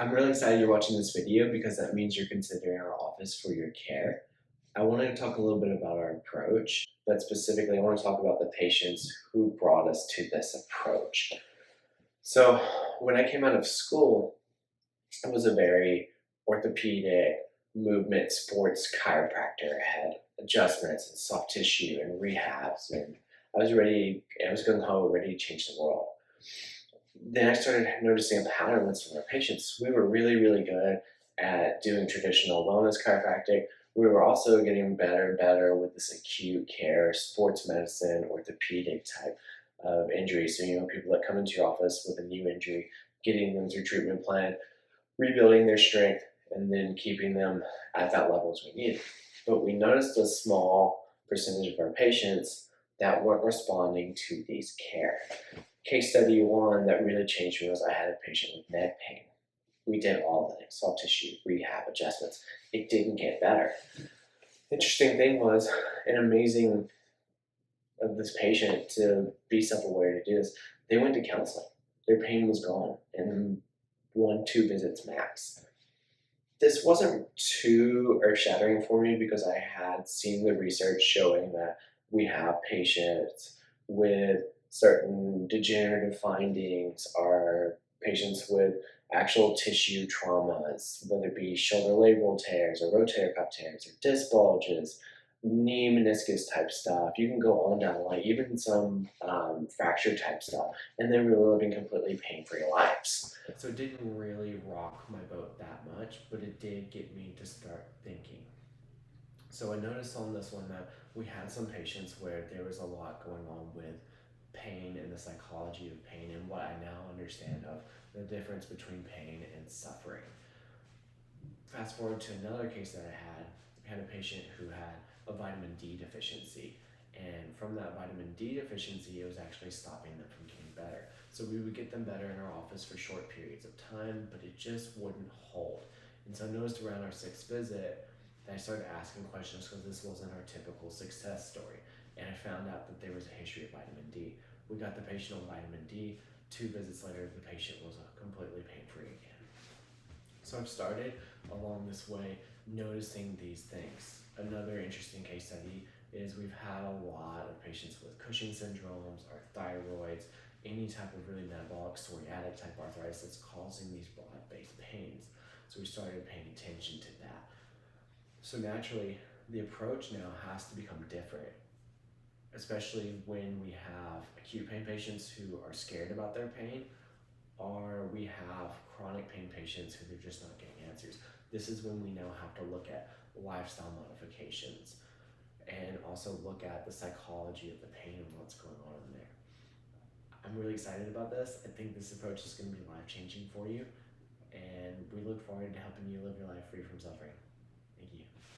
I'm really excited you're watching this video because that means you're considering our office for your care. I want to talk a little bit about our approach, but specifically, I want to talk about the patients who brought us to this approach. So, when I came out of school, I was a very orthopedic, movement, sports chiropractor. I had adjustments and soft tissue and rehabs, and I was going home ready to change the world. Then I started noticing a pattern with some of our patients. We were really, really good at doing traditional wellness chiropractic. We were also getting better and better with this acute care, sports medicine, orthopedic type of injury. So, people that come into your office with a new injury, getting them through treatment plan, rebuilding their strength, and then keeping them at that level as we need. But we noticed a small percentage of our patients that weren't responding to these care. Case study one that really changed me was I had a patient with neck pain. We did all the things, soft tissue, rehab, adjustments. It didn't get better. Interesting thing was an amazing of this patient to be self-aware to do this. They went to counseling. Their pain was gone in 1, 2 visits max. This wasn't too earth-shattering for me because I had seen the research showing that we have patients with certain degenerative findings, are patients with actual tissue traumas, whether it be shoulder labral tears or rotator cuff tears or disc bulges, knee meniscus type stuff. You can go on down the line, even some fracture type stuff, and they were living completely pain-free lives. So it didn't really rock my boat that much, but it did get me to start thinking. So I noticed on this one that we had some patients where there was a lot going on with pain and the psychology of pain and what I now understand of the difference between pain and suffering. Fast forward to another case that I had a patient who had a vitamin D deficiency. And from that vitamin D deficiency, it was actually stopping them from getting better. So we would get them better in our office for short periods of time, but it just wouldn't hold. And so I noticed around our 6th visit that I started asking questions because this wasn't our typical success story. And I found out that there was a history of vitamin D. We got the patient on vitamin D. 2 visits later, the patient was completely pain-free again. So I've started along this way noticing these things. Another interesting case study is we've had a lot of patients with Cushing syndromes, or thyroids, any type of really metabolic psoriatic type arthritis that's causing these broad-based pains. So we started paying attention to that. So naturally, the approach now has to become different, especially when we have acute pain patients who are scared about their pain, or we have chronic pain patients who they're just not getting answers. This is when we now have to look at lifestyle modifications and also look at the psychology of the pain and what's going on in there. I'm really excited about this. I think this approach is going to be life-changing for you, and we look forward to helping you live your life free from suffering. Thank you.